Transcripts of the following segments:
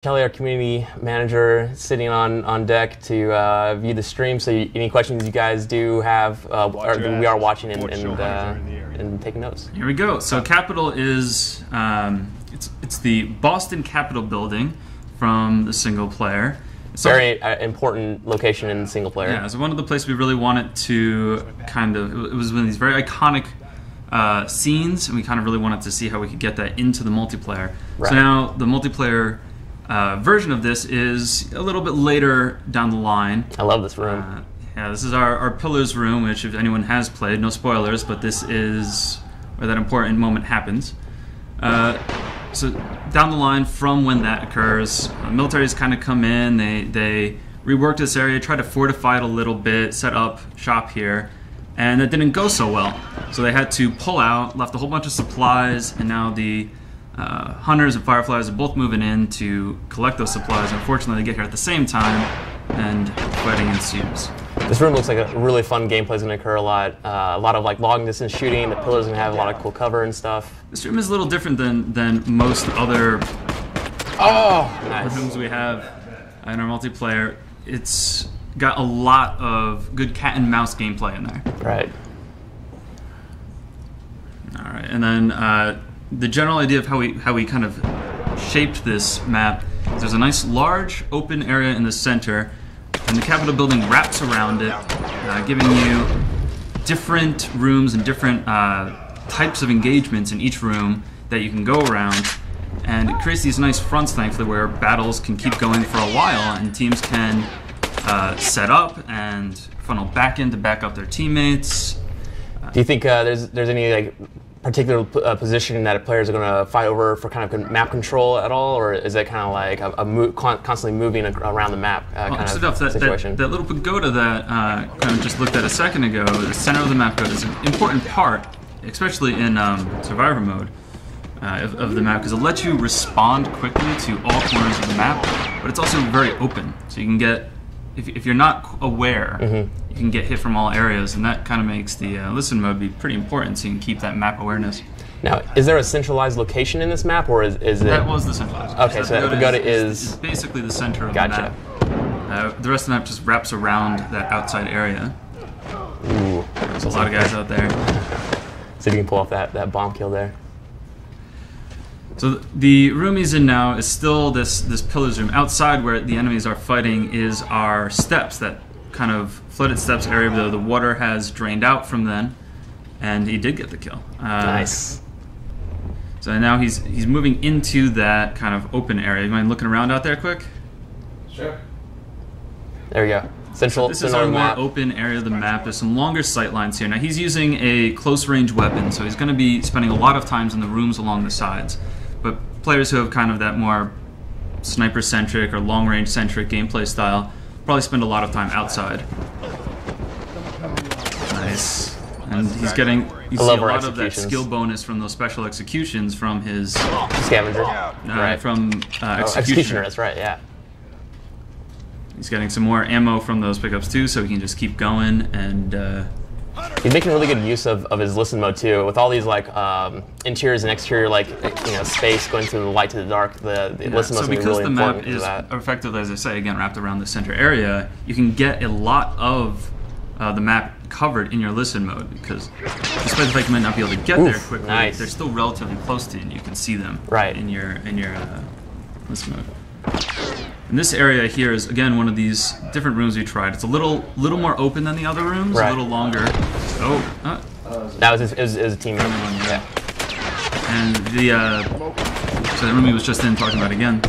Kelly, our community manager, sitting on deck to view the stream. So any questions you guys do have, we are watching and taking notes. Here we go. So Capitol is it's the Boston Capitol building from the single player. It's very important location in the single player. Yeah, it's one of the places we really wanted to kind of. It was one of these very iconic scenes, and we kind of really wanted to see how we could get that into the multiplayer. Right. So now the multiplayer version of this is a little bit later down the line. I love this room. Yeah, this is our Pillars room, which if anyone has played, no spoilers, but this is where that important moment happens. So down the line from when that occurs, militaries kind of come in, they rework this area, try to fortify it a little bit, set up shop here, and that didn't go so well. So they had to pull out, left a whole bunch of supplies, and now the Hunters and Fireflies are both moving in to collect those supplies. Unfortunately, they get here at the same time, and fighting ensues. This room looks like a really fun gameplay is going to occur a lot of like long distance shooting. The pillars are going to have a lot of cool cover and stuff. This room is a little different than most other rooms we have in our multiplayer. It's got a lot of good cat and mouse gameplay in there. Right. All right, and then the general idea of how we kind of shaped this map is there's a nice large open area in the center, and the Capitol building wraps around it, giving you different rooms and different types of engagements in each room that you can go around, and it creates these nice fronts, thankfully, where battles can keep going for a while, and teams can set up and funnel back in to back up their teammates. Do you think there's any like particular position that players are going to fight over for kind of map control at all, or is it kind of like a constantly moving around the map kind of situation? That little pagoda that kind of just looked at a second ago, the center of the map is an important part, especially in survivor mode of the map, because it lets you respond quickly to all corners of the map, but it's also very open, so you can get, if you're not aware, you can get hit from all areas, and that kind of makes the listen mode be pretty important, so you can keep that map awareness. Now, is there a centralized location in this map, or is it? That was the centralized. Okay, so that pagoda is basically the center of the map. The rest of the map just wraps around that outside area. Ooh, there's a lot of guys out there. See if you can pull off that bomb kill there. So the room he's in now is still this pillars room. Outside where the enemies are fighting is our steps, that kind of flooded steps area, though the water has drained out from then, and he did get the kill. Nice. So now he's moving into that kind of open area. You mind looking around out there quick? Sure. There we go. Central. So this is our more open area of the map. There's some longer sight lines here. Now he's using a close range weapon, so he's going to be spending a lot of times in the rooms along the sides. But players who have kind of that more sniper-centric or long-range-centric gameplay style probably spend a lot of time outside. Nice. And he's getting a lot of that skill bonus from those special executions from his scavenger. Right. From Executioner, that's right, yeah. He's getting some more ammo from those pickups too, so he can just keep going, and he's making really good use of his listen mode too, with all these like interiors and exterior, like space going through the light to the dark. The listen mode is really important. So because the map is effectively, as I say, again wrapped around the center area, you can get a lot of the map covered in your listen mode, because despite the fact you might not be able to get there quickly, they're still relatively close to you, and you can see them in your listen mode. And this area here is, again, one of these different rooms we tried. It's a little more open than the other rooms, a little longer. That was his teammate. Yeah. And so the room he was just in talking about again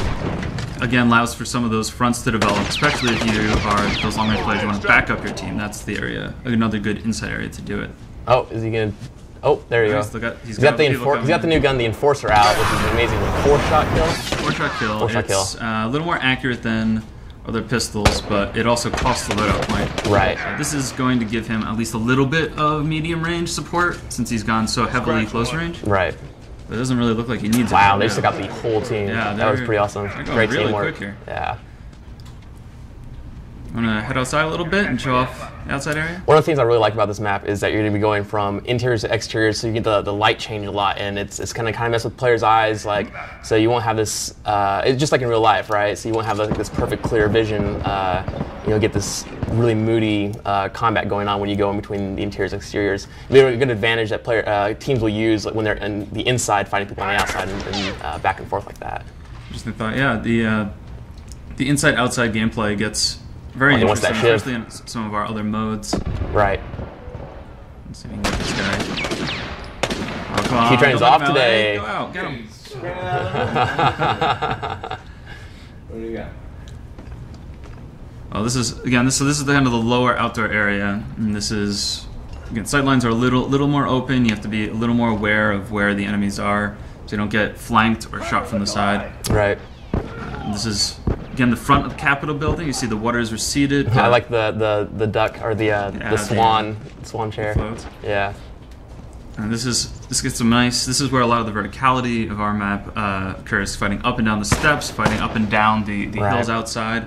allows for some of those fronts to develop, especially if you are those long-range players, you want to back up your team. That's the area, another good inside area to do it. Oh, is he gonna? Oh, there you go. He's got the new gun, the Enforcer, out, which is an amazing 4-shot kill. 4-shot kill. It's a little more accurate than other pistols, but it also costs a loadout point. Right. This is going to give him at least a little bit of medium range support, since he's gone so heavily close range. Right. But it doesn't really look like he needs it. Wow, they just took out the whole team. Yeah, that was pretty awesome. Great really teamwork. Quick here. Yeah. Want to head outside a little bit and show off the outside area? One of the things I really like about this map is that you're going to be going from interiors to exteriors, so you get the light change a lot, and it's going to kind of mess with players' eyes. Like, so you won't have this. It's just like in real life, right? So you won't have like this perfect clear vision. You'll get this really moody combat going on when you go in between the interiors and exteriors. It'll be a good advantage that teams will use like, when they're in the inside fighting people on the outside and back and forth like that. Interesting thought. Yeah, the inside-outside gameplay gets very interesting, especially in some of our other modes. Right. Let's see if we can get this guy. Oh, come on. Keytrain's off today. Go out, get him. What do you got? Well, this is again. This is the kind of the lower outdoor area, and this is again. Sightlines are a little more open. You have to be a little more aware of where the enemies are, so you don't get flanked or shot from the side. Right. This is again the front of the Capitol building. You see the water is receded. I like the duck or the swan chair. Floats. Yeah. And this gets some nice. This is where a lot of the verticality of our map occurs. Fighting up and down the steps, fighting up and down the hills outside.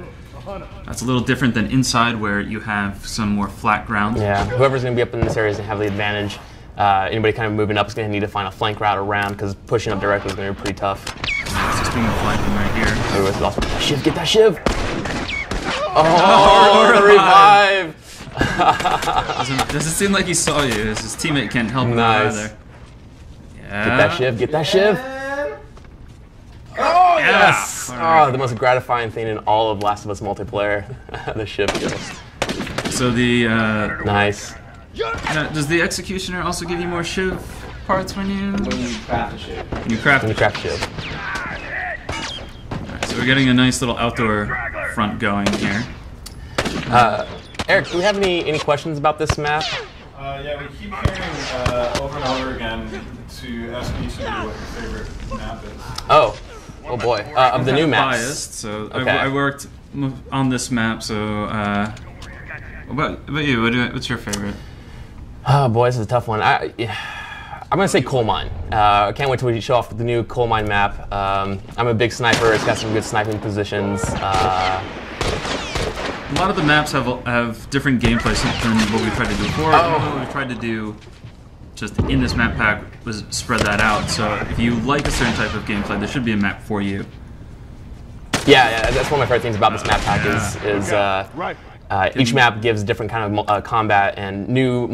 That's a little different than inside, where you have some more flat ground. Yeah. Whoever's going to be up in this area is going to have the advantage. Anybody kind of moving up is going to need to find a flank route around, because pushing up directly is going to be pretty tough. So speaking of flanking right here. Oh, it's awesome. Shiv, get that Shiv! Oh, revive! Doesn't seem like he saw you. His teammate can't help him out either. Yeah. Get that Shiv, get that Shiv! Oh, yes! Oh, the most gratifying thing in all of Last of Us multiplayer. The Shiv kill. So the... nice. Does the Executioner also give you more Shiv parts when you craft a Shiv? When you craft Shiv. Right, so we're getting a nice little outdoor front going here. Eric, do we have any questions about this map? Yeah, we keep hearing over and over again to ask each of you what your favorite map is. Oh boy. Of the new maps. Biased, so okay. I worked on this map, so what about you? What's your favorite? Oh boy, this is a tough one. I'm gonna say Coal Mine. I can't wait till we show off the new Coal Mine map. I'm a big sniper. It's got some good sniping positions. A lot of the maps have different gameplay than what we tried to do before. What we tried to do just in this map pack was spread that out. So if you like a certain type of gameplay, there should be a map for you. Yeah, that's one of my favorite things about this map pack is each map gives different kind of combat and new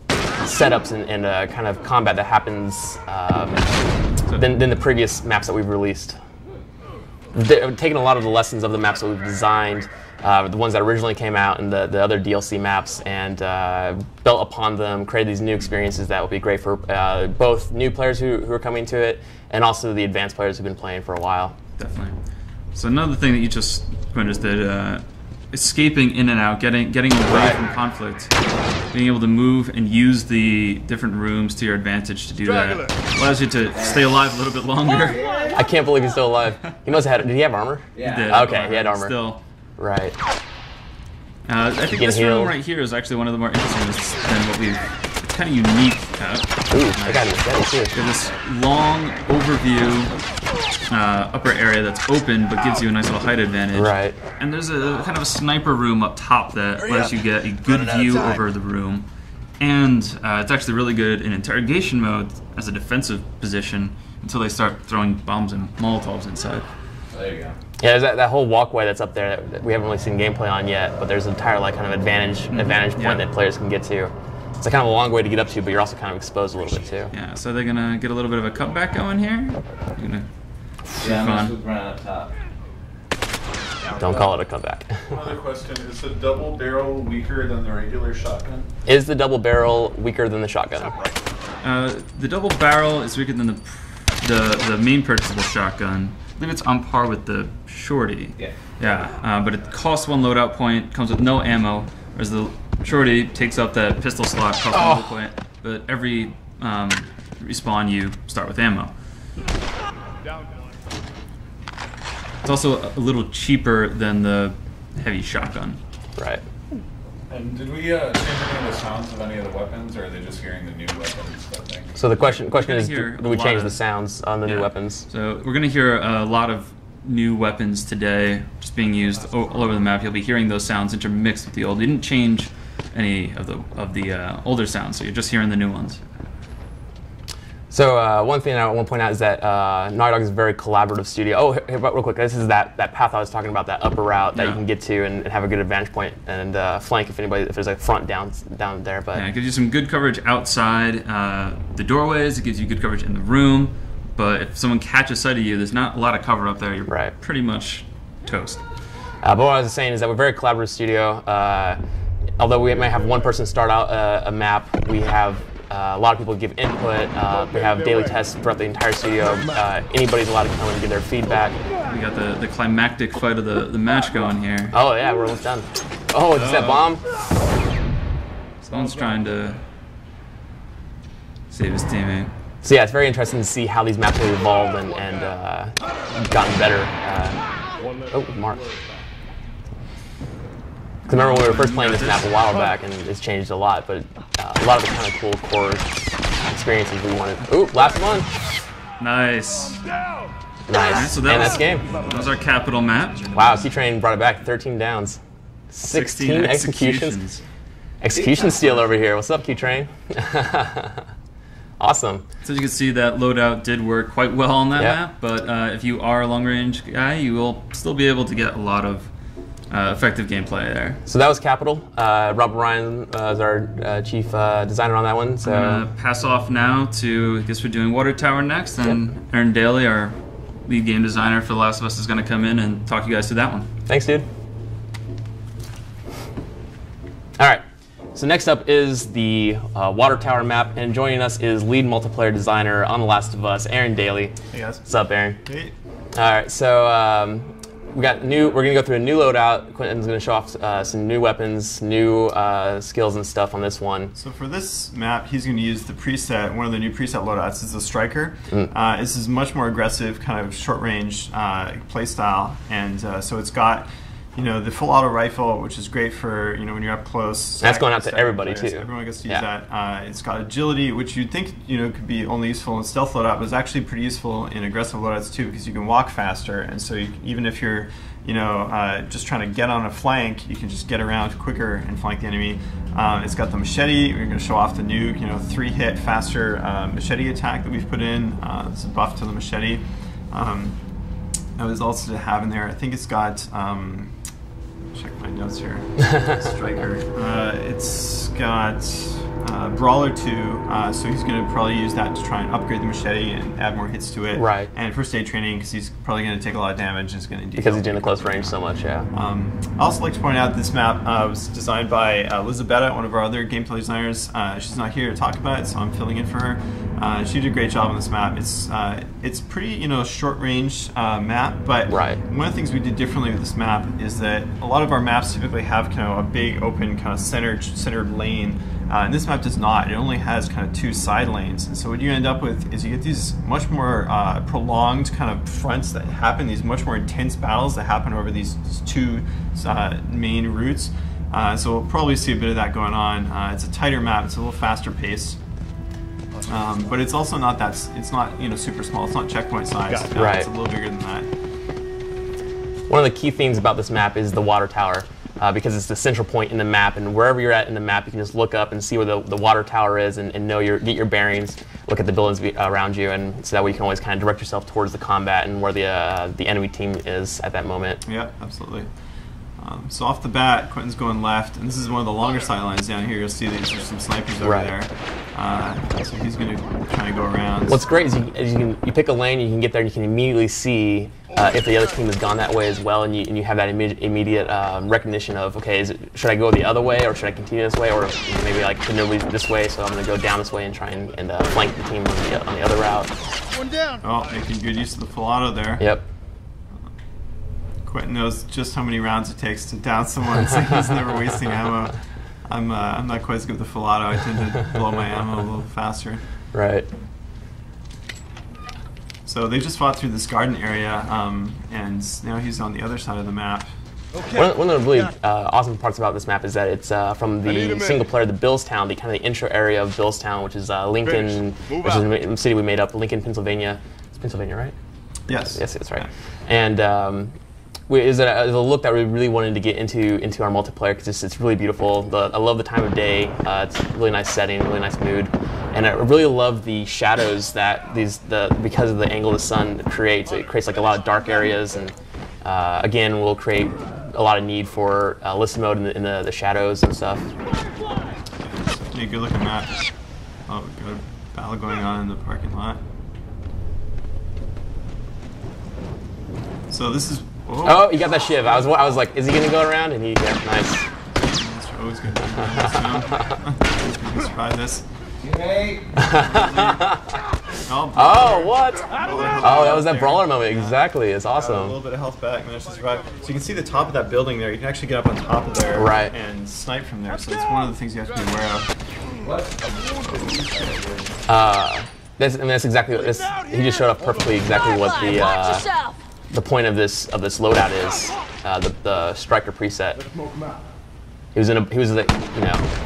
setups and kind of combat that happens than the previous maps that we've released. They've taken a lot of the lessons of the maps that we've designed, the ones that originally came out and the other DLC maps, and built upon them, created these new experiences that will be great for both new players who are coming to it and also the advanced players who've been playing for a while. Definitely. So another thing that you just did, escaping in and out, getting away from conflict, being able to move and use the different rooms to your advantage to do that. Allows you to stay alive a little bit longer. I can't believe he's still alive. He must have had. Did he have armor? Yeah. He did. Okay, he had armor. Still. Right. I think this room right here is actually one of the more interesting than what we've. It's kind of unique. Ooh, I got it. There's this long overview upper area that's open, but gives you a nice little height advantage. Right. And there's a kind of a sniper room up top that lets you get a good view over the room. And it's actually really good in interrogation mode as a defensive position until they start throwing bombs and Molotovs inside. There you go. Yeah, there's that whole walkway that's up there that we haven't really seen gameplay on yet, but there's an entire kind of advantage point that players can get to. It's kind of a long way to get up to, but you're also kind of exposed a little bit too. Yeah, so they're gonna get a little bit of a cutback going here. Yeah, I'm just running up top. Don't call it a comeback. Another question: is the double barrel weaker than the regular shotgun? Is the double barrel weaker than the shotgun? The double barrel is weaker than the main purchasable shotgun. I believe it's on par with the shorty. Yeah. Yeah, but it costs one loadout point, comes with no ammo, whereas the shorty takes up that pistol slot, costs one loadout point, but every respawn you start with ammo. It's also a little cheaper than the heavy shotgun. Right. And did we change any of the sounds of any of the weapons, or are they just hearing the new weapons? So the question is, do we change the sounds on the new weapons? So we're going to hear a lot of new weapons today just being used all over the map. You'll be hearing those sounds intermixed with the old. You didn't change any of the older sounds, so you're just hearing the new ones. So one thing I want to point out is that Naughty Dog is a very collaborative studio. Oh, hey, real quick, this is that path I was talking about, that upper route that you can get to and have a good advantage point and flank if there's a front down there. But yeah, it gives you some good coverage outside the doorways. It gives you good coverage in the room. But if someone catches sight of you, there's not a lot of cover up there. You're pretty much toast. But what I was saying is that we're a very collaborative studio. Although we may have one person start out a map, we have a lot of people give input. We have daily tests throughout the entire studio. Anybody's allowed to come and give their feedback. We got the climactic fight of the match going here. Oh yeah, we're almost done. Oh, is that bomb? Someone's trying to save his teammate. So yeah, it's very interesting to see how these maps have evolved and gotten better. Oh, Mark. Because remember when we were first playing this map a while back, and it's changed a lot, but a lot of the kind of cool core experiences we wanted. Ooh, last one. Nice. Nice. So that's game. That was our capital map. Wow, Keytrain brought it back. 13 downs. 16 executions. Execution steal over here. What's up, Keytrain? Awesome. So you can see that loadout did work quite well on that map, but if you are a long-range guy, you will still be able to get a lot of effective gameplay there. So that was Capital. Rob Ryan is our chief designer on that one. So I'm gonna pass off now to, I guess we're doing Water Tower next, and Aaron Daly, our lead game designer for The Last of Us, is going to come in and talk you guys through that one. Thanks, dude. All right. So next up is the Water Tower map, and joining us is lead multiplayer designer on The Last of Us, Aaron Daly. Hey guys. What's up, Aaron? Hey. All right. So we're gonna go through a new loadout. Quentin's gonna show off some new weapons, new skills and stuff on this one. So for this map, he's gonna use the preset. One of the new preset loadouts is the Striker. This is much more aggressive, kind of short-range play style, and so it's got, you know, the full auto rifle, which is great for, you know, when you're up close. That's going out to everybody players. too. Everyone gets to use that. It's got agility, which you'd think, you know, could be only useful in stealth loadout, but it's actually pretty useful in aggressive loadouts too, because you can walk faster, and so even if you're, you know, just trying to get on a flank, you can just get around quicker and flank the enemy. It's got the machete. We're going to show off the new, you know, 3-hit faster machete attack that we've put in. It's a buff to the machete. That was also to have in there. I think it's got. Check my notes here. Striker. It's got Brawler 2, so he's going to probably use that to try and upgrade the machete and add more hits to it. Right. And first aid training, because he's probably going to take a lot of damage and is going to because he's doing the close range so much. Yeah. I also like to point out this map was designed by Elizabetta, one of our other gameplay designers. She's not here to talk about it, so I'm filling in for her. She did a great job on this map. It's pretty, you know, short range map, but one of the things we did differently with this map is that a lot of our maps typically have kind of a big open kind of centered lane. And this map does not. It only has kind of 2 side lanes. And so what you end up with is you get these much more prolonged kind of fronts that happen, these much more intense battles that happen over these 2 main routes. So we'll probably see a bit of that going on. It's a tighter map. It's a little faster pace. But it's also not that, it's not, you know, super small. It's not checkpoint size. It's a little bigger than that. One of the key things about this map is the water tower. Because it's the central point in the map, and wherever you're at in the map, you can just look up and see where the water tower is, and get your bearings, look at the buildings around you, and so that way you can always kind of direct yourself towards the combat and where the enemy team is at that moment. Yeah, absolutely. So off the bat, Quentin's going left, and this is one of the longer sight lines down here. You'll see there's some snipers over there. So he's going to try to go around. What's great is you pick a lane, you can get there, and you can immediately see if the other team has gone that way as well, and you have that immediate recognition of, okay, should I go the other way, or should I continue this way, or maybe like nobody's this way, so I'm going to go down this way and try and flank the team on the other route. One down. Oh, making good use of the full auto there. Yep. Quentin knows just how many rounds it takes to down someone, so he's never wasting ammo. I'm not quite as good with the full auto. I tend to blow my ammo a little faster. Right. So they just fought through this garden area, and now he's on the other side of the map. Okay. One of the really awesome parts about this map is that it's from the single player, the Billstown, the kind of the intro area of Billstown, which is Lincoln, which is a city we made up, Lincoln, Pennsylvania. It's Pennsylvania, right? Yes. Yes, that's right. And is a look that we really wanted to get into our multiplayer because it's really beautiful. I love the time of day. It's a really nice setting, really nice mood, and I really love the shadows that because of the angle the sun creates. It creates like a lot of dark areas, and again, will create a lot of need for listen mode in the shadows and stuff. Yeah, good looking map. Oh, we've got a battle going on in the parking lot. So this is. Whoa. Oh, he got that shiv. I was like, is he gonna go around? And nice. Mr. O's gonna do this. He's gonna survive this. Oh, what? Oh, that was that brawler moment. Exactly. It's awesome. A little bit of health back, managed to survive. So you can see the top of that building there. You can actually get up on top of there and snipe from there. So it's one of the things you have to be aware of. That's exactly what this. He just showed up perfectly exactly what the point of this loadout is. The striker preset. He was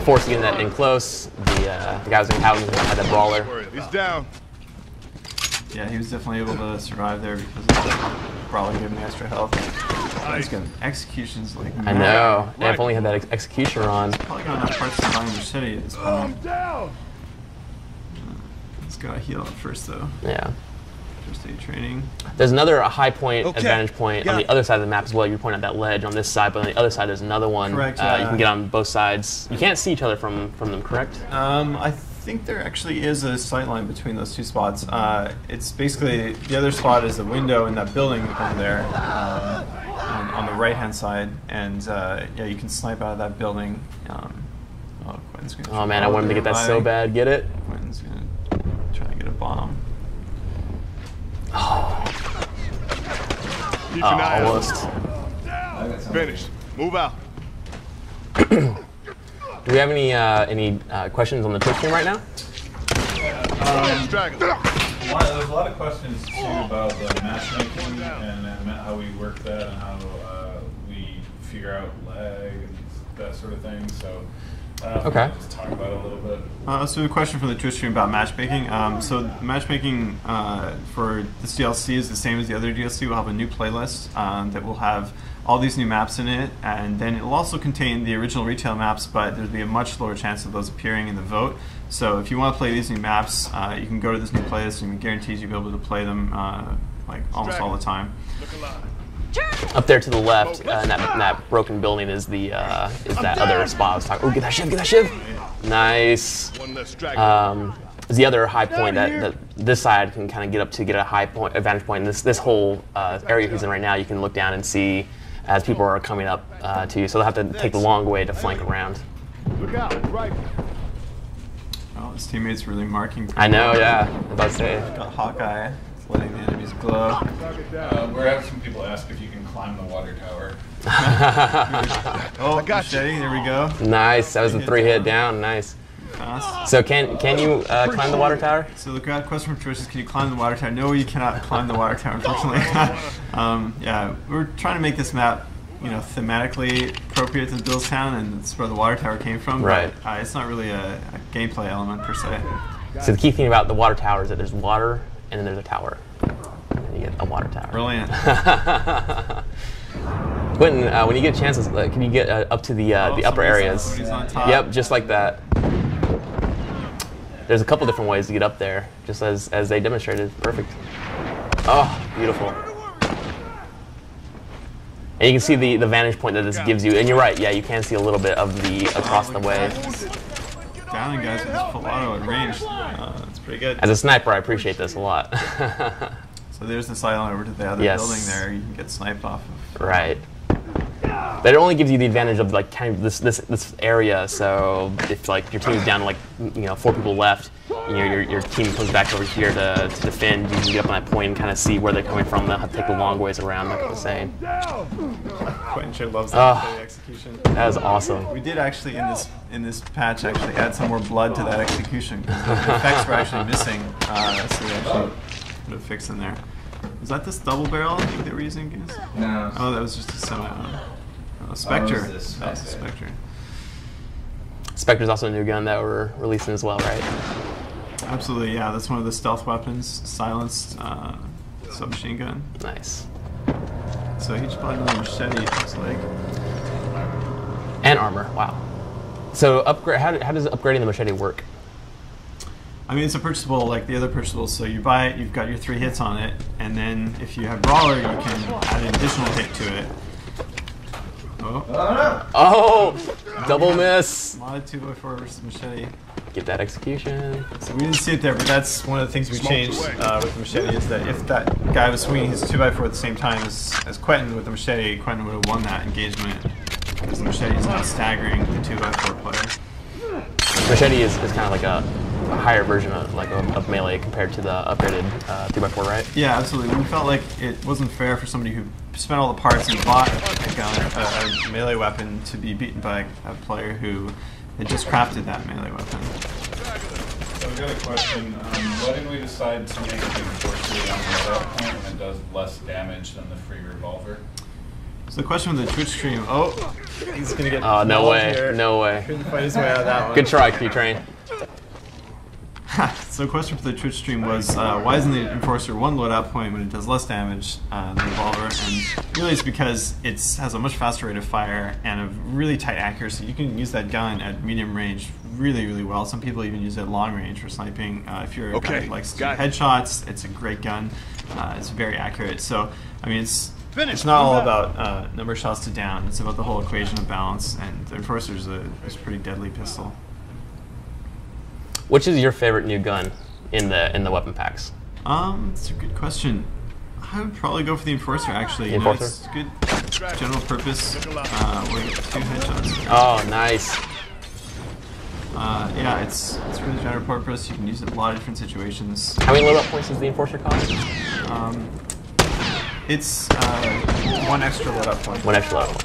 forced to get that in close. The guy was in Howden had that brawler. He's down. Yeah, he was definitely able to survive there because of the brawler giving the extra health. He's got executions like mad. I know. If only had that execution on. Probably got enough parts to find your city at this point. Let's go heal up first though. Yeah. First aid training. There's another high point, advantage point on the other side of the map as well. You point out that ledge on this side, but on the other side there's another one. Correct. You can get on both sides. You can't see each other from them, correct? I think there actually is a sight line between those two spots. It's basically, the other spot is the window in that building over there on the right hand side, and yeah, you can snipe out of that building. Oh man, I wanted to get that so bad. Get it? Quentin's gonna try to get a bomb. Almost. Finished. Move out. Do we have any questions on the Twitch stream right now? There's a lot of questions too about the matchmaking and how we work that and how we figure out lag and that sort of thing. So okay. Just talk about it a little bit. So a question from the Twitch stream about matchmaking. So matchmaking for this DLC is the same as the other DLC. We'll have a new playlist that will have all these new maps in it, and then it will also contain the original retail maps, but there'll be a much lower chance of those appearing in the vote. So if you want to play these new maps, you can go to this new playlist and it guarantees you'll be able to play them like almost all the time. Up there to the left, in that broken building is that other spot I was talking. Oh, get that shiv! Get that shiv! Nice. Is the other high point that this side can kind of get a high point, advantage point. And this whole area he's in right now, you can look down and see as people are coming up to you. So they'll have to take the long way to flank around. Look out, right. Oh, his teammates really marking. I know, yeah. I was about to say. Got Hawkeye letting the enemies glow. We're having some people ask if you can climb the water tower. Oh, machete, there we go. Nice. That was a 3-hit down. Nice. So can you climb the water tower? So the question from Trish is, can you climb the water tower? No, you cannot climb the water tower, unfortunately. Yeah, we're trying to make this map, thematically appropriate to Billstown, and that's where the water tower came from. Right. But it's not really a gameplay element per se. So the key thing about the water tower is that there's water and then there's a tower. And you get a water tower. Brilliant. Quentin, when you get a chance, can you get up to the upper areas? Somebody's on top. Yep, just like that. There's a couple different ways to get up there, just as they demonstrated. Perfect. Oh, beautiful. And you can see the vantage point that this gives you. And you're right, yeah, you can see a little bit of the across the way. Downing guys with this full auto at range. That's pretty good. As a sniper, I appreciate this a lot. So there's the sight line over to the other building there. You can get sniped off of. Right. But it only gives you the advantage of like kind of this area. So if like your team's down to like 4 people left, your team comes back over here to defend. You can get up on that point and kind of see where they're coming from. They'll have to take the long ways around, like I was saying. Quentin sure loves that execution. That was awesome. We did actually in this patch actually add some more blood to that execution because the effects were actually missing. So we actually put a fix in there. Was that this double barrel I think they were using, guys? No. Oh, that was just a semi. Spectre. That was a Spectre. Spectre's also a new gun that we're releasing as well, right? Absolutely, yeah. That's one of the stealth weapons, silenced. submachine gun. Nice. So he just bought another machete, it looks like. And armor. Wow. So upgrade. How does upgrading the machete work? I mean, it's a purchasable like the other purchasables. So you buy it, you've got your 3 hits on it, and then if you have brawler, you can add an additional hit to it. Oh, double miss. Modded 2x4 versus machete. Get that execution. So we didn't see it there, but that's one of the things we changed with the machete is that if that guy was swinging his 2x4 at the same time as Quentin with the machete, Quentin would have won that engagement because the machete is now staggering the 2x4 player. Machete is kind of like a higher version of melee compared to the upgraded 3x4, right? Yeah, absolutely. We felt like it wasn't fair for somebody who spent all the parts and bought a gun, a melee weapon, to be beaten by a player who had just crafted that melee weapon. So I've got a question. Why did we decide to make the Enforcer on the loadout point when it does less damage than the free revolver? So the question with the Twitch stream, oh, he's going to get Oh, no way, here. no way. Couldn't fight his way out of that one. Good try, Q-Train. So the question for the Twitch stream was, why isn't the Enforcer one loadout point when it does less damage than the revolver? And really it's because it has a much faster rate of fire and a really tight accuracy. You can use that gun at medium range really, really well. Some people even use it at long range for sniping. If you're a guy who likes to do headshots, it's a great gun. It's very accurate. So, I mean, it's not all about number of shots to down. It's about the whole equation of balance, and the Enforcer is a pretty deadly pistol. Which is your favorite new gun in the weapon packs? That's a good question. I would probably go for the Enforcer, actually. The Enforcer? It's good general purpose. With 2 headshots. Oh, nice. Yeah, it's really general purpose. You can use it in a lot of different situations. How many loadout points does the Enforcer cost? It's 1 extra loadout point. 1 extra loadout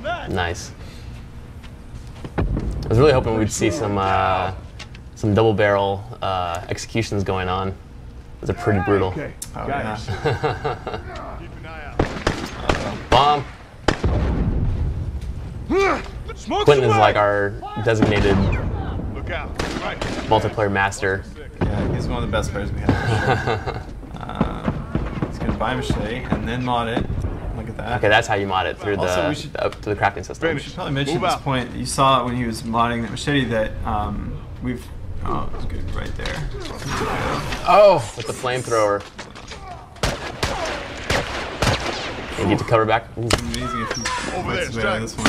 point. Nice. I was really hoping we'd see some double barrel executions going on. Those are pretty brutal. Okay. Oh, yeah. Keep an eye out. Bomb. Quentin is like our designated Look out. Right. multiplayer master. Yeah, he's one of the best players we have. He's going to buy a machete and then mod it. Look at that. Okay, that's how you mod it through Also, to the crafting system. We should probably mention at this point that you saw when he was modding the machete that we've... Oh, it's good right there. Oh, with the flamethrower. You need to cover back. Ooh. It's amazing if he fights his way out of this one.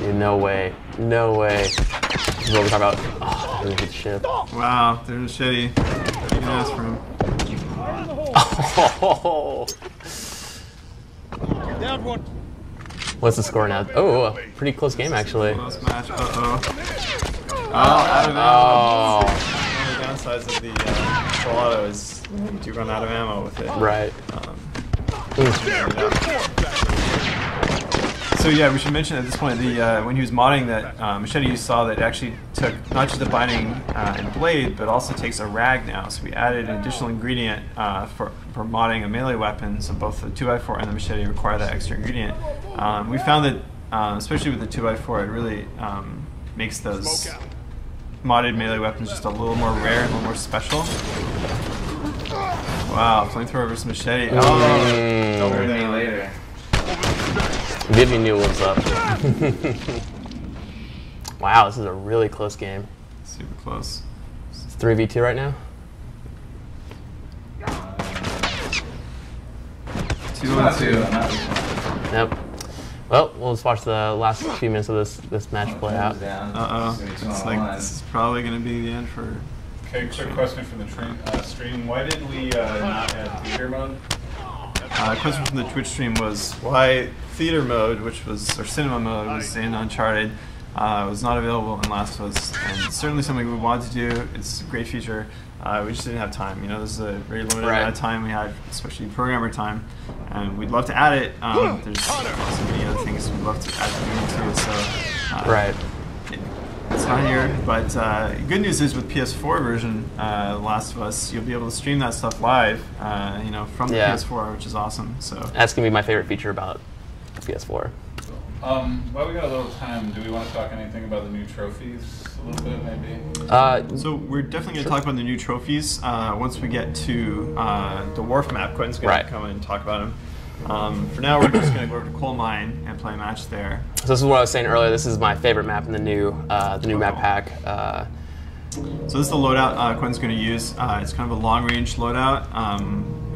Dude, no way. No way. This is what we're talking about. Oh, really good ship. Wow, there's a machete. You can ask for him. Oh. Down one. What's the score now? Oh, a pretty close game, actually. Close match. Oh, out of ammo. One of the downsides of the Solado is you do run out of ammo with it. Right. So yeah, we should mention at this point when he was modding that machete, you saw that it actually took not just the binding and blade, but also takes a rag now. So we added an additional ingredient for modding a melee weapon. So both the 2x4 and the machete require that extra ingredient. We found that especially with the 2x4, it really makes those modded melee weapons just a little more rare and a little more special. Wow, flamethrower versus machete. Oh, double down. Later. Vivi knew what was up. Wow, this is a really close game. Super close. It's 3v2 right now. 2-on-2. Yep. Well, we'll just watch the last few minutes of this match play out. It's like this is probably going to be the end for. Okay, quick question from the stream. Why did we not add theater mode? A question from the Twitch stream was why theater mode, or cinema mode, was in Uncharted, was not available in Last of Us, and it's certainly something we wanted to do. It's a great feature. We just didn't have time. You know, this is a very limited amount of time we had, especially programmer time, and we'd love to add it. There's so many other things we'd love to add to the game too. So Right. It's not here, but good news is with PS4 version, Last of Us, you'll be able to stream that stuff live, from the PS4, which is awesome. So That's gonna be my favorite feature about the PS4. While we got a little time, do we want to talk anything about the new trophies a little bit, maybe? So we're definitely going to talk about the new trophies once we get to the Wharf map. Quentin's going to come in and talk about them. For now, we're just going to go over to Coal Mine and play a match there. So this is what I was saying earlier. This is my favorite map in the new map pack. So this is the loadout Quentin's going to use. It's kind of a long-range loadout.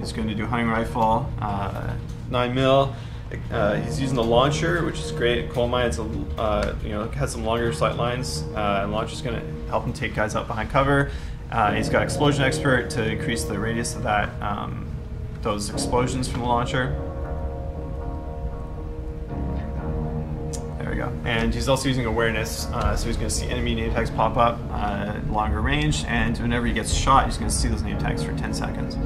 He's going to do hunting rifle, 9mm. He's using the launcher, which is great. Coal Mine, it's has some longer sight lines. And launcher's going to help him take guys out behind cover. He's got Explosion Expert to increase the radius of that those explosions from the launcher. There we go. And he's also using awareness, so he's going to see enemy name tags pop up longer range, and whenever he gets shot, he's going to see those name tags for 10 seconds.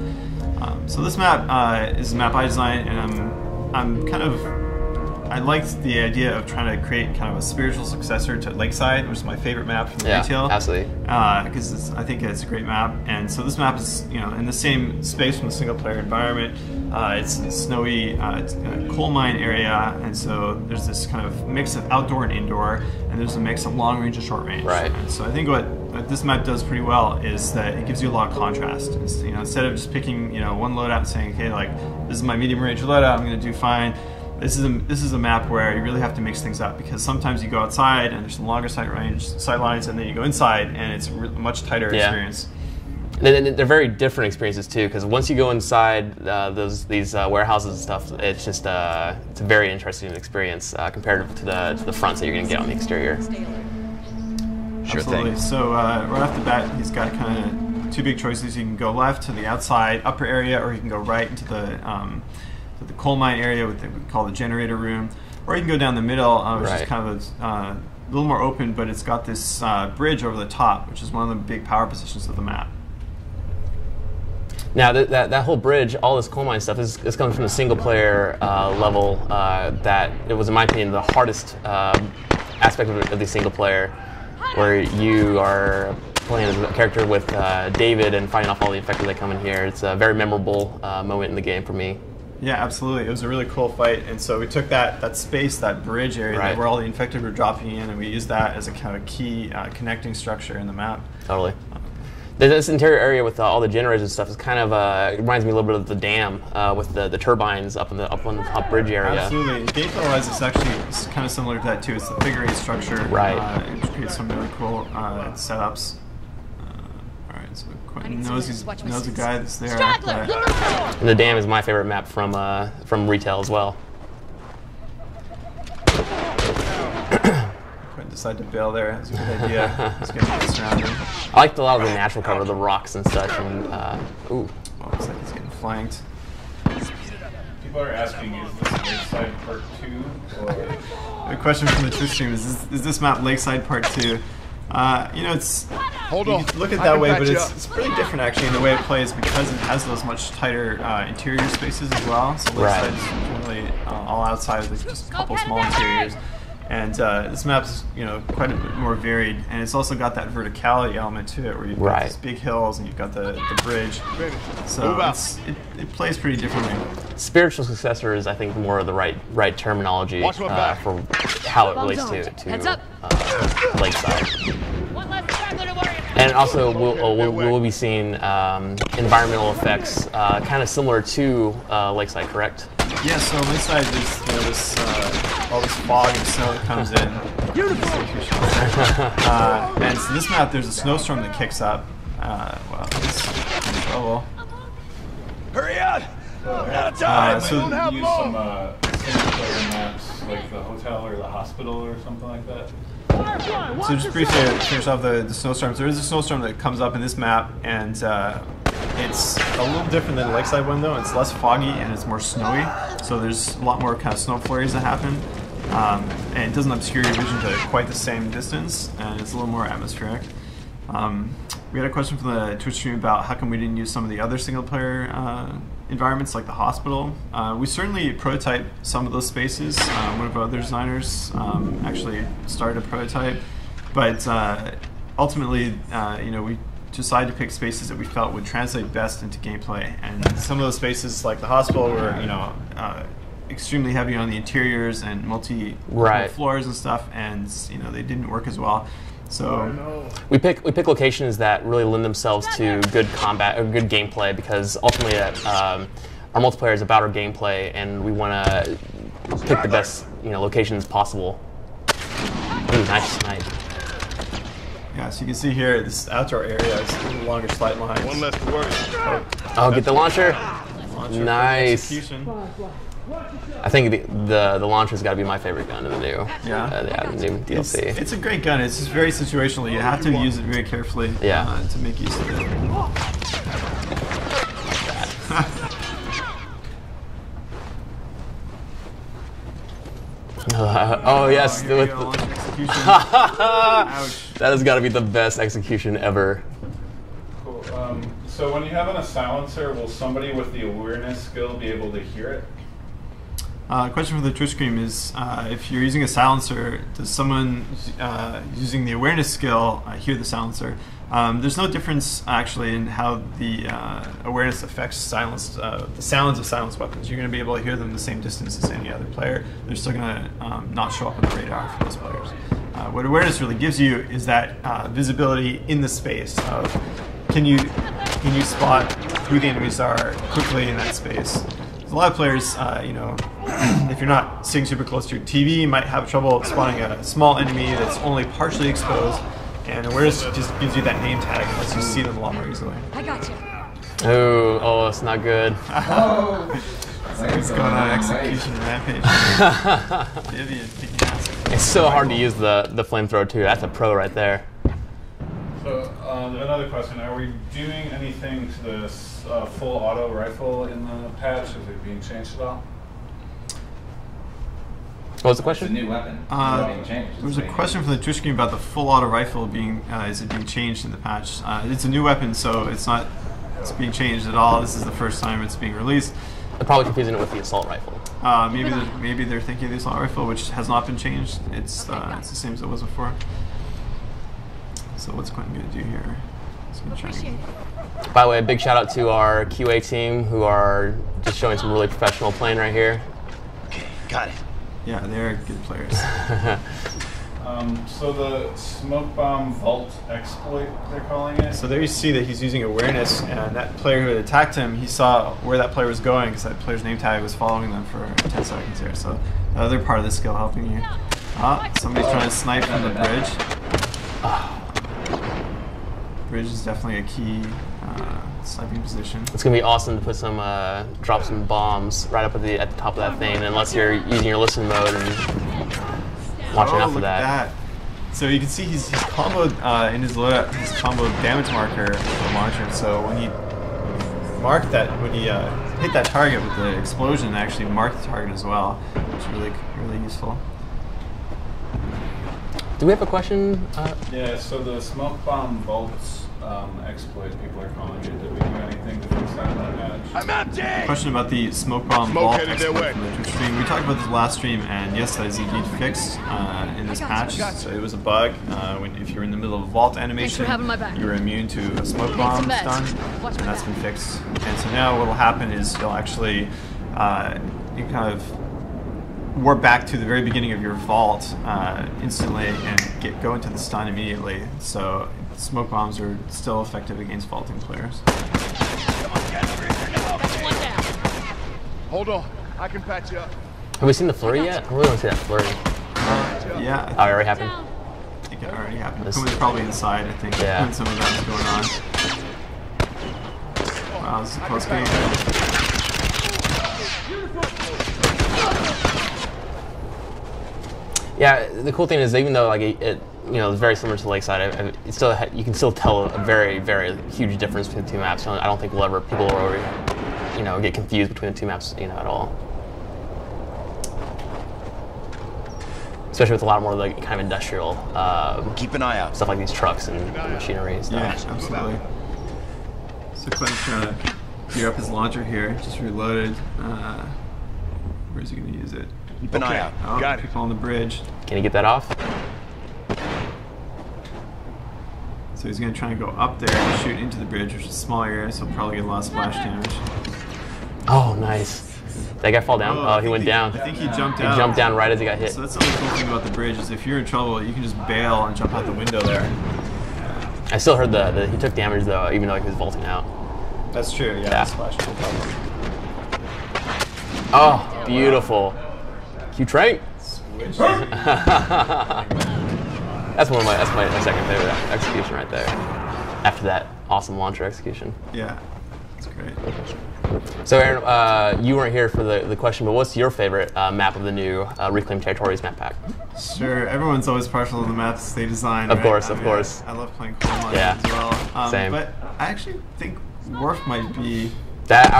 So this map is a map I designed, and I liked the idea of trying to create kind of a spiritual successor to Lakeside, which is my favorite map from the retail. Absolutely. Because I think it's a great map, and so this map is in the same space from the single player environment. It's snowy, it's a coal mine area, and so there's this kind of mix of outdoor and indoor, and there's a mix of long range and short range. Right. And so I think what this map does pretty well is that it gives you a lot of contrast. It's, instead of just picking one loadout and saying, okay, like this is my medium range loadout, I'm going to do fine. This is a map where you really have to mix things up, because sometimes you go outside and there's some longer sight lines, and then you go inside and it's a much tighter experience. They're very different experiences too, because once you go inside these warehouses and stuff, it's just it's a very interesting experience compared to the fronts that you're going to get on the exterior. Sure Absolutely. Thing. So right off the bat, he's got kind of two big choices. You can go left to the outside upper area, or you can go right into the coal mine area, with what we call the generator room, or you can go down the middle, which is kind of a little more open, but it's got this bridge over the top, which is one of the big power positions of the map. Now that whole bridge, all this coal mine stuff is coming from the single player level. That it was, in my opinion, the hardest aspect of the single player, where you are playing as a character with David and fighting off all the infected that come in here. It's a very memorable moment in the game for me. Yeah, absolutely. It was a really cool fight, and so we took that space, that bridge area where all the infected were dropping in, and we used that as a kind of key connecting structure in the map. Totally. This interior area with all the generators and stuff is kind of it reminds me a little bit of the dam with the turbines up on the top bridge area. Absolutely. Gameplay-wise, it's kind of similar to that too. It's the figure 8 structure. Right. It creates some really cool setups. All right, so Quentin knows a guy that's there. And the dam is my favorite map from retail as well. Decide to bail there. That's a good idea. It's going to get surrounded. I liked a lot of the natural cover, the rocks and such. And ooh, well, looks like he's getting flanked. People are asking, is this Lakeside Part 2? Or... The question from the Twitch stream is this map Lakeside Part 2? It's Hold on. Look at it that way, but it's pretty different actually in the way it plays, because it has those much tighter interior spaces as well. So Lakeside is generally all outside of just a couple small interiors. And this map's quite a bit more varied, and it's also got that verticality element to it, where you've got these big hills and you've got the bridge. So it plays pretty differently. Spiritual successor is, I think, more of the right terminology for how it relates to Lakeside. And also, we'll be seeing environmental effects kind of similar to Lakeside, correct? Yeah, so Lakeside, there's all this fog and snow that comes in. And so this map, there's a snowstorm that kicks up. Wow, it's in trouble. Hurry up! We're out of time. So we don't have use long. some single-player maps, like the hotel or the hospital or something like that. So just briefly to finish off the snowstorms, there is a snowstorm that comes up in this map, and it's a little different than the Lakeside one though. It's less foggy and it's more snowy, so there's a lot more kind of snow flurries that happen, and it doesn't obscure your vision to quite the same distance, and it's a little more atmospheric. We had a question from the Twitch stream about how come we didn't use some of the other single-player environments like the hospital. We certainly prototype some of those spaces. One of our other designers actually started a prototype, but ultimately, we decided to pick spaces that we felt would translate best into gameplay. And some of those spaces, like the hospital, were extremely heavy on the interiors and multi floors and stuff, and they didn't work as well. So we pick locations that really lend themselves to good combat or good gameplay, because ultimately our multiplayer is about our gameplay, and we want to pick the best locations possible. Ooh, nice snipe. Yeah, so you can see here this outdoor area is a little longer sight lines. One less to worry. Oh, get the launcher. Nice. I think the launcher's got to be my favorite gun in the new the new DLC. It's a great gun. It's just very situational. You have to use it very carefully to make use of it. Oh yes, Ouch. That has got to be the best execution ever. Cool. So when you have a silencer, will somebody with the awareness skill be able to hear it? Question for the Twitch stream is, if you're using a silencer, does someone using the awareness skill hear the silencer? There's no difference actually in how the awareness affects the sounds of silenced weapons. You're going to be able to hear them the same distance as any other player. They're still going to not show up on the radar for those players. What awareness really gives you is that visibility in the space of can you spot who the enemies are quickly in that space. A lot of players, if you're not sitting super close to your TV, you might have trouble spotting a small enemy that's only partially exposed, and awareness just gives you that name tag and lets you see them a lot more easily. I got you. Oh, it's not good. What's going on? Execution rampage. Vivian kicking ass. It's so hard to use the flamethrower too. That's a pro right there. So another question: are we doing anything to this full auto rifle in the patch? Is it being changed at all? What was the question? It's a new weapon. Being changed. There was a question from the Twitch stream about the full auto rifle being is it being changed in the patch? It's a new weapon, so it's being changed at all. This is the first time it's being released. They're probably confusing it with the assault rifle. Maybe they're thinking of the assault rifle, which has not been changed. It's the same as it was before. So what's Quentin going to do here? By the way, a big shout out to our QA team who are just showing some really professional playing right here. Okay, got it. Yeah, they're good players. So the smoke bomb vault exploit, they're calling it. So there you see that he's using awareness, and that player who had attacked him, he saw where that player was going because that player's name tag was following them for 10 seconds there. So the other part of the skill helping you. Somebody's trying to snipe from the bridge. Bridge is definitely a key sniping position. It's gonna be awesome to put drop some bombs right up at the top of that thing, unless you're using your listen mode and watching out for that. So you can see he's comboed in his loadout. He's comboed damage marker with the launcher. So when he marked that, when he hit that target with the explosion, it actually marked the target as well, which is really useful. Do we have a question? Yeah, so the smoke bomb vaults exploit, people are calling it. Did we do anything to fix that match? I'm empty! Question about the smoke bomb vault exploit from the Twitch stream. We talked about this last stream, and yes, that is indeed fixed in this patch. So it was a bug. If you're in the middle of a vault animation, you were immune to a smoke bomb stun, and that's been fixed. And so now what will happen is you'll actually you kind of warp back to the very beginning of your vault instantly and go into the stun immediately. So smoke bombs are still effective against vaulting players. Hold on, I can patch you up. Have we seen the flurry yet? I really want to see that flurry. Yeah. Oh, it already happened? I think it already happened. Kuma's probably inside, I think, when some of that is going on. Wow, this is a close game. Yeah, the cool thing is, even though like it's very similar to Lakeside, you can still tell a very, very huge difference between the two maps. I don't think people will ever, get confused between the two maps, at all. Especially with a lot more like kind of industrial. Keep an eye out. Stuff like these trucks and machinery and stuff. Yeah, absolutely. So Quentin's trying to gear up his launcher here. Just reloaded. Where's he going to use it? Keep an eye out. Oh, got it. People on the bridge. Can you get that off? So he's going to try and go up there and shoot into the bridge, which is a small area, so he'll probably get a lot of splash damage. Oh, nice. That guy fall down? Oh, he went down. I think he jumped out. He jumped down right as he got hit. So that's the other cool thing about the bridge is if you're in trouble, you can just bail and jump out the window there. I still heard he took damage though, even though he was vaulting out. That's true. Yeah. Splash, no problem. Oh, beautiful. Q-Train. Switch. That's my second favorite execution right there. After that awesome launcher execution. Yeah, that's great. So Aaron, you weren't here for the question, but what's your favorite map of the new Reclaimed Territories map pack? Sure, everyone's always partial to the maps they design. Of right? course, I of mean, course. I love playing coal mines as well. Same. But I actually think Wharf might be. That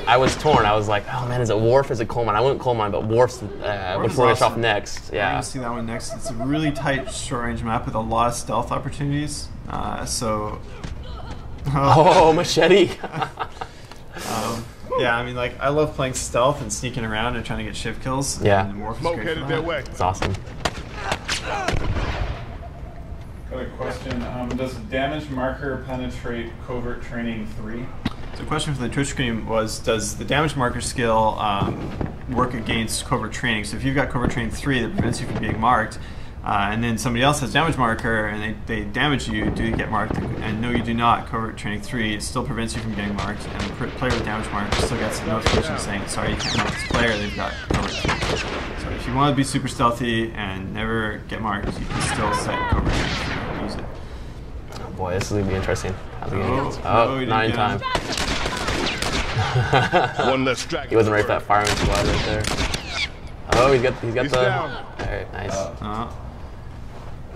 I was torn. I was like, oh man, is it Wharf? Is it coal mine? I went coal mine, but Wharf's which we're gonna show off next. We're Yeah. gonna see that one next. It's a really tight short range map with a lot of stealth opportunities. Oh, machete. Yeah, I mean, like, I love playing stealth and sneaking around and trying to get shift kills. Yeah. And Wharf is great for that. It's awesome. Got a question. Does damage marker penetrate covert training 3? So the question for the Twitch stream was, does the damage marker skill work against covert training? So if you've got covert training 3 that prevents you from being marked, and then somebody else has damage marker and they damage you, do you get marked? And no, you do not. Covert training 3, it still prevents you from getting marked, and the player with damage marker still gets a notification saying, sorry, you can't mark this player, they've got covert training. So if you want to be super stealthy and never get marked, you can still set covert training 3 and use it. Oh boy, this is gonna be interesting. How's it Oh, going? no, he not in didn't time. One less dragon. He wasn't ready for that firing squad right there. Oh, he's got the. down. Alright, nice.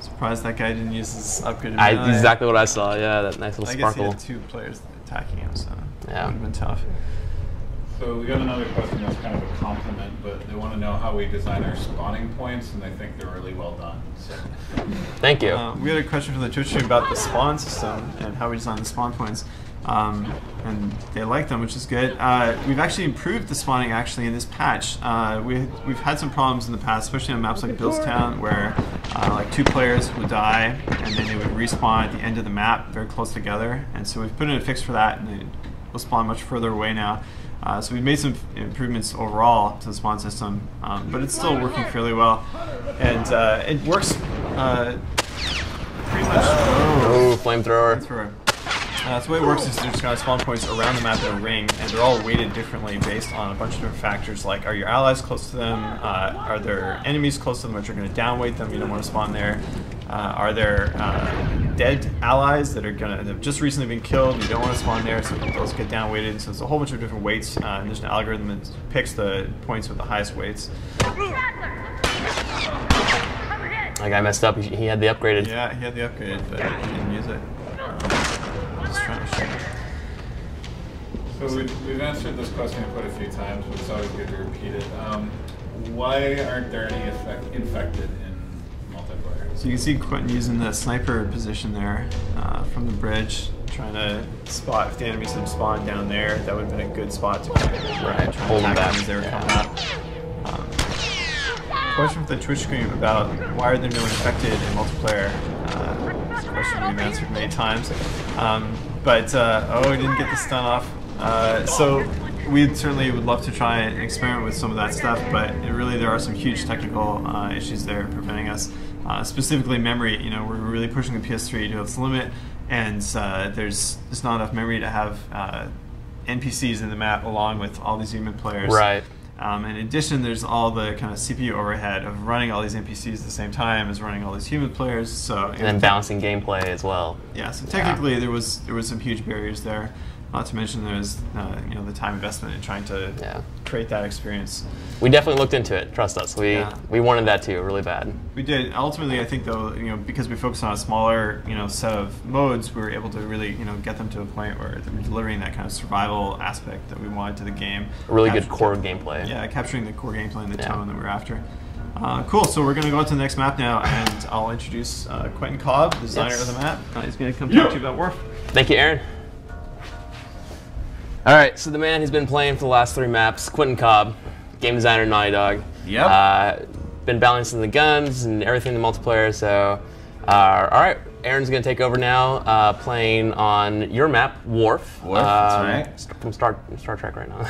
Surprised that guy didn't use his upgraded Exactly what I saw. Yeah, that nice little I guess he sparkle. had 2 players attacking him, so Yeah. it would have been tough. So we got another question that's kind of a compliment, but they want to know how we design our spawning points, and they think they're really well done. So. Thank you. We had a question from the Twitch stream about the spawn system and how we design the spawn points. And they like them, which is good. We've actually improved the spawning in this patch. We've had some problems in the past, especially on maps like Billstown, where like 2 players would die and then they would respawn at the end of the map very close together. And so we've put in a fix for that, and they will spawn much further away now. So we've made some improvements overall to the spawn system, but it's still working fairly well. And it works pretty much. Oh, flamethrower. So the way it works is there's kind of spawn points around the map in a ring, and they're all weighted differently based on a bunch of different factors, like are your allies close to them, are there enemies close to them which are going to downweight them, you don't want to spawn there, are there dead allies that have just recently been killed, you don't want to spawn there, so those get downweighted, so there's a whole bunch of different weights, and there's an algorithm that picks the points with the highest weights. That guy messed up, he had the upgraded. Yeah, he had the upgraded, but he didn't use it. So we've answered this question quite a few times, but it's always good to repeat it. Why aren't there any infected in multiplayer? So you can see Quentin using the sniper position there from the bridge, trying to spot if the enemies had spawned down there. That would have been a good spot to kind of hold them back as they were coming up. Question from the Twitch stream about why are there no infected in multiplayer? It's a question we've answered many times. Oh, we didn't get the stun off. So we certainly would love to try and experiment with some of that stuff, but there are some huge technical issues there preventing us. Specifically memory, we're really pushing the PS3 to its limit, and there's not enough memory to have NPCs in the map along with all these human players. Right. In addition, there's all the kind of CPU overhead of running all these NPCs at the same time as running all these human players. So and then balancing gameplay as well. Yeah. So technically, there was some huge barriers there. Not to mention there's the time investment in trying to create that experience. We definitely looked into it. Trust us. We wanted that too, really bad. We did. Ultimately, I think though, because we focused on a smaller set of modes, we were able to really get them to a point where they were delivering that kind of survival aspect that we wanted to the game. A really good core gameplay. Yeah, capturing the core gameplay and the tone that we're after. Cool, so we're going to go on to the next map now, and I'll introduce Quentin Cobb, the designer of the map. He's going to come talk to you about Wharf. Thank you, Aaron. All right, so the man who's been playing for the last 3 maps, Quentin Cobb, game designer at Naughty Dog. Yep. Been balancing the guns and everything in the multiplayer, so all right, Aaron's going to take over now, playing on your map, Worf. Worf, that's right. From Star Trek right now.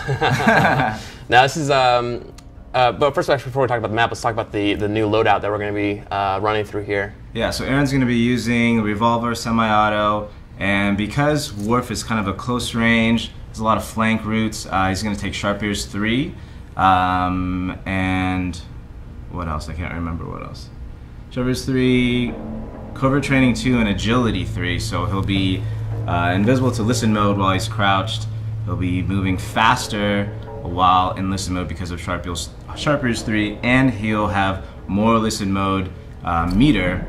Now this is, but first, actually, before we talk about the map, let's talk about the new loadout that we're going to be running through here. Yeah, so Aaron's going to be using Revolver Semi-Auto, and because Worf is kind of a close range, there's a lot of flank routes, he's going to take Sharp Ears 3, and what else? I can't remember what else. Sharp Ears 3, Covert Training 2, and Agility 3, so he'll be invisible to listen mode while he's crouched. He'll be moving faster while in listen mode because of Sharp Ears 3, and he'll have more listen mode meter,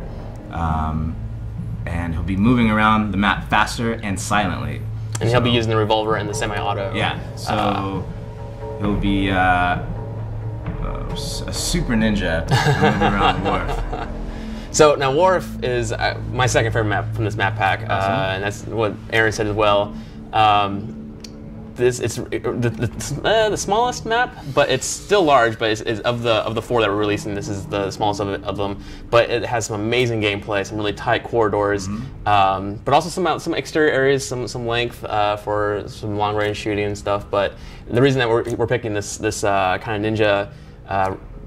and he'll be moving around the map faster and silently. And he'll be using the revolver and the semi-auto. Yeah, so he'll be a super ninja moving around Worf. So now Worf is my second favorite map from this map pack, and that's what Aaron said as well. It's the smallest map, but it's still large. But it's of the 4 that we're releasing, this is the smallest of them. But it has some amazing gameplay, some really tight corridors, but also some exterior areas, some length for some long range shooting and stuff. But the reason that we're picking this kind of ninja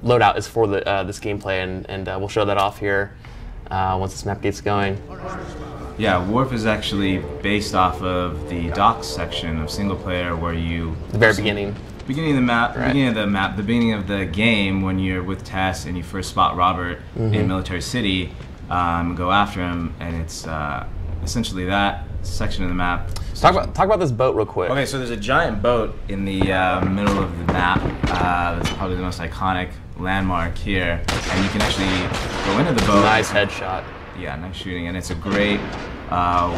loadout is for this gameplay, and we'll show that off here once this map gets going. Yeah, Worf is actually based off of the docks section of single player, where you the very beginning of the map, right. the beginning of the game, when you're with Tess and you first spot Robert in Military City, go after him, and it's essentially that section of the map. Talk about this boat real quick. Okay, so there's a giant boat in the middle of the map. That's probably the most iconic landmark here, and you can actually go into the boat. Nice headshot. Yeah, nice shooting, and it's a great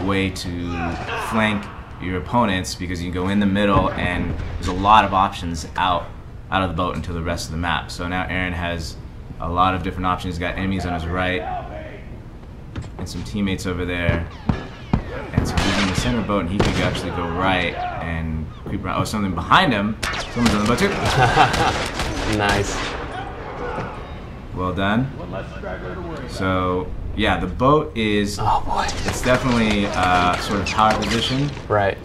way to flank your opponents because you can go in the middle, and there's a lot of options out of the boat into the rest of the map. So now Aaron has a lot of different options. He's got enemies on his right and some teammates over there, and so he's in the center boat, and he could actually go right and creep around. Oh, something behind him. Someone's on the boat too. Nice. Well done. So yeah, the boat is, it's definitely sort of power position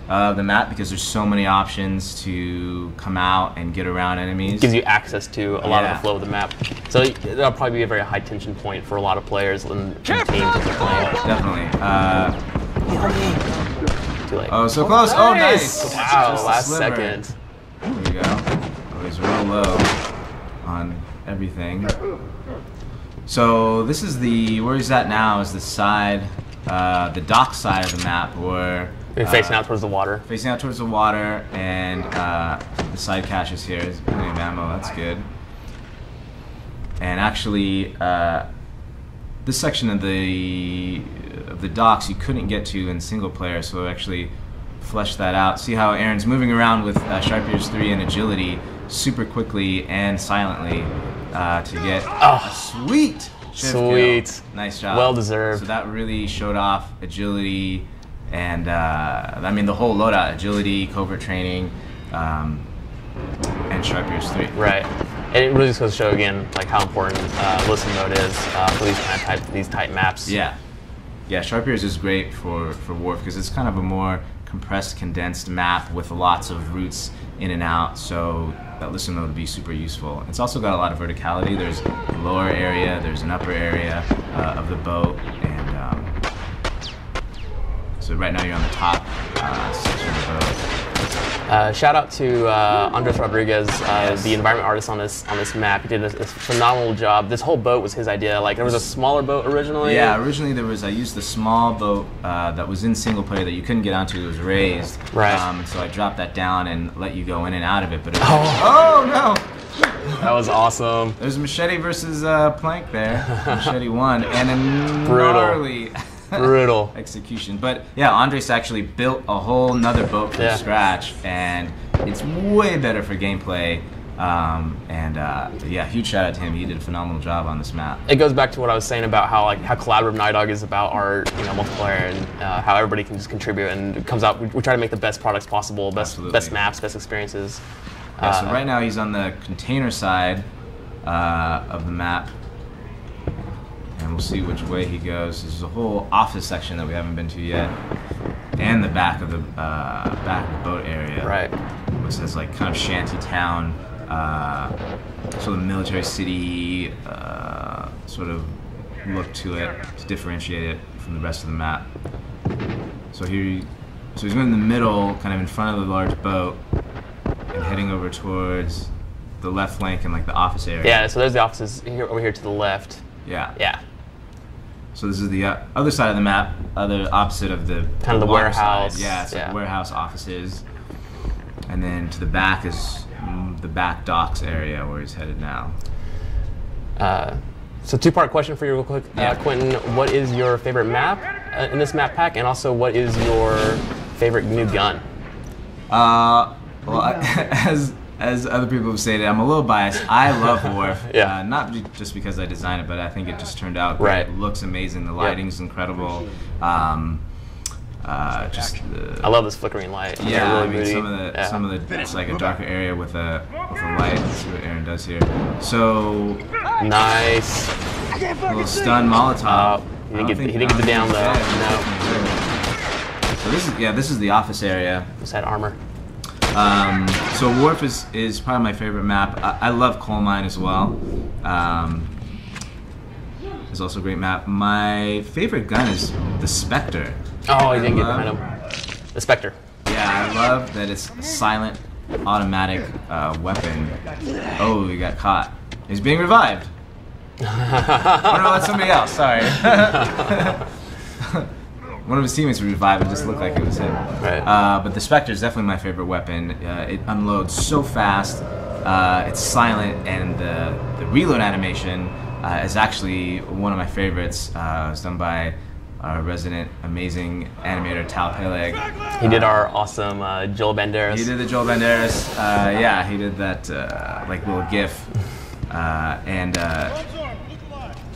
of the map because there's so many options to come out and get around enemies. It gives you access to a lot of the flow of the map. So that'll probably be a very high tension point for a lot of players and teams that are playing. Definitely. Too late. Oh, so close. Oh, nice. Wow, last second. There we go. Oh, he's real low on everything. So this is where he's at now is the side, the dock side of the map, where you're facing out towards the water. Facing out towards the water, and the side cache is here. There's plenty of ammo. That's good. And actually, this section of the docks you couldn't get to in single player, so actually flesh that out. See how Aaron's moving around with Sharp Ears 3 and Agility super quickly and silently to get a sweet shift kill. Nice job. Well deserved. So that really showed off Agility and I mean the whole loadout: Agility, Covert Training, and Sharp Ears 3. Right. And it really just goes to show again like how important listen mode is for these kind of tight maps. Yeah. Yeah, Sharp Ears is great for Worf because it's kind of a more compressed, condensed map with lots of routes in and out, so that listen mode would be super useful. It's also got a lot of verticality. There's a lower area, there's an upper area of the boat, and so right now you're on the top section of the boat. Shout out to Andres Rodriguez, the environment artist on this map. He did a phenomenal job. This whole boat was his idea. Like there was a smaller boat originally. Yeah, originally I used the small boat that was in single player that you couldn't get onto. It was raised. Right. So I dropped that down and let you go in and out of it. But it was, oh no! That was awesome. There's Machete versus Plank there. Machete won, and a gnarly brutal execution. But yeah, Andres actually built a whole nother boat from scratch, and it's way better for gameplay. Yeah, huge shout out to him. He did a phenomenal job on this map. It goes back to what I was saying about how collaborative Night Dog is about our multiplayer and how everybody can just contribute, and it comes out. We try to make the best products possible, best maps, best experiences. Yeah, so right now he's on the container side of the map. and we'll see which way he goes. There's a whole office section that we haven't been to yet, and the back of the boat area, right? Which has like kind of shanty town, sort of military city sort of look to it to differentiate it from the rest of the map. So he's going in the middle, kind of in front of the large boat, and heading over towards the left flank and like the office area. Yeah, so there's the offices over here to the left. Yeah. Yeah. So this is the other side of the map, other opposite of the kind of the warehouse. Side. Yeah, so warehouse offices, and then to the back is the back docks area where he's headed now. So two-part question for you real quick, Quentin. What is your favorite map in this map pack, and also what is your favorite new gun? Well, as other people have stated, I'm a little biased. I love Worf. Yeah. Not just because I designed it, but I think it just turned out great. Right. It looks amazing. The lighting's incredible. I love this flickering light. Yeah, really I mean, some of the it's like a darker area with a light. Let's see what Aaron does here. So nice. A little stun Molotov. He didn't get the down though. No. So this is the office area. What's that armor? So Worf is probably my favorite map. I love Coal Mine as well. It's also a great map. My favorite gun is the Spectre. Oh, you didn't get behind him. The Spectre. Yeah, I love that it's a silent, automatic weapon. Oh, he got caught. He's being revived. Oh no, that's somebody else. Sorry. One of his teammates was revived and just looked like it was him. Right. But the Spectre is definitely my favorite weapon. It unloads so fast. It's silent, and the reload animation is actually one of my favorites. It's done by our resident amazing animator Tal Peleg. He did our awesome Joel Banderas. He did the Joel Banderas. Yeah, he did that like little GIF.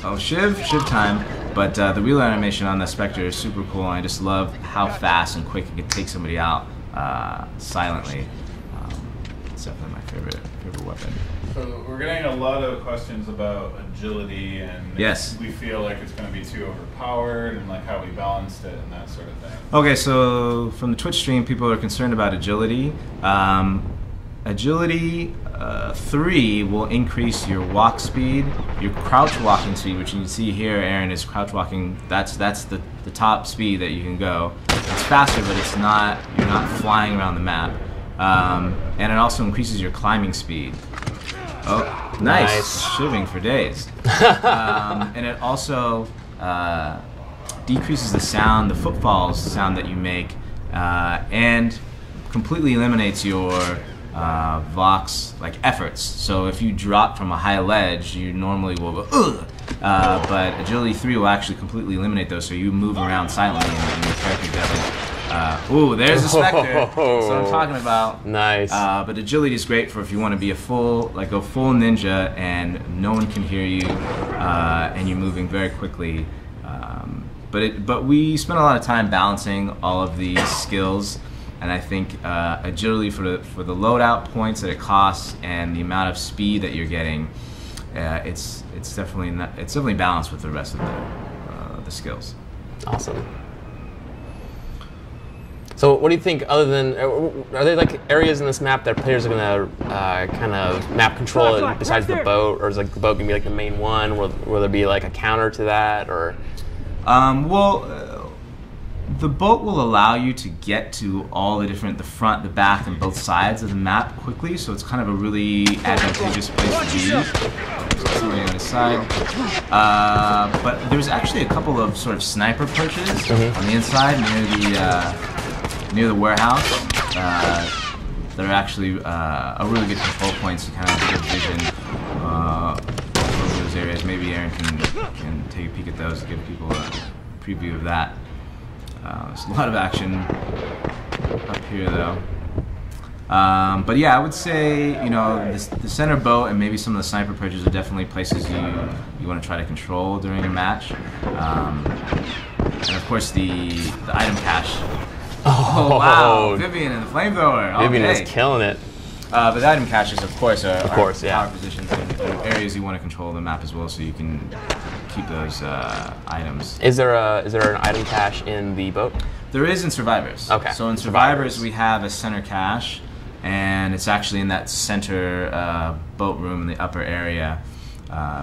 Oh, Shiv time. But the reload animation on the Spectre is super cool, and I just love how fast and quick it can take somebody out silently. It's definitely my favorite weapon. So we're getting a lot of questions about agility, and yes, we feel like it's going to be too overpowered, and like how we balanced it and that sort of thing. Okay, so from the Twitch stream, people are concerned about agility. Agility 3 will increase your walk speed, your crouch walking speed, which you can see here, Aaron is crouch walking. That's the top speed that you can go. It's faster, but it's not. You're not flying around the map. And it also increases your climbing speed. Oh, nice. Shiving for days. And it also decreases the sound, the footfalls sound that you make, and completely eliminates your Vox like efforts. So if you drop from a high ledge, you normally will go ugh. But Agility 3 will actually completely eliminate those, so you move around silently and your character doesn't. Ooh, there's the Spectre. That's what I'm talking about. Nice. But agility is great for if you want to be a full ninja and no one can hear you, and you're moving very quickly. But we spent a lot of time balancing all of these skills, and I think agility for the loadout points that it costs and the amount of speed that you're getting, it's definitely balanced with the rest of the skills. Awesome. So what do you think, other than, are there like areas in this map that players are going to kind of map control besides the boat, or is like the boat going to be like the main one? Will there be like a counter to that, or? The boat will allow you to get to all the front, the back, and both sides of the map quickly, so it's kind of a really advantageous place to be. Somebody on his side. But there's actually a couple of sort of sniper perches on the inside near the warehouse. They're actually a really good control points to kind of get vision over those areas. Maybe Aaron can take a peek at those and give people a preview of that. There's a lot of action up here, though. But yeah, I would say the center boat and maybe some of the sniper perches are definitely places you want to try to control during a match. And of course the item cache. Oh wow, Vivian and the flamethrower. Vivian is killing it. But the item caches, of course, are power yeah. positions and areas you want to control on the map as well, so you can keep those items. Is there an item cache in the boat? There is in Survivors. Okay. So in Survivors, we have a center cache, and it's actually in that center boat room in the upper area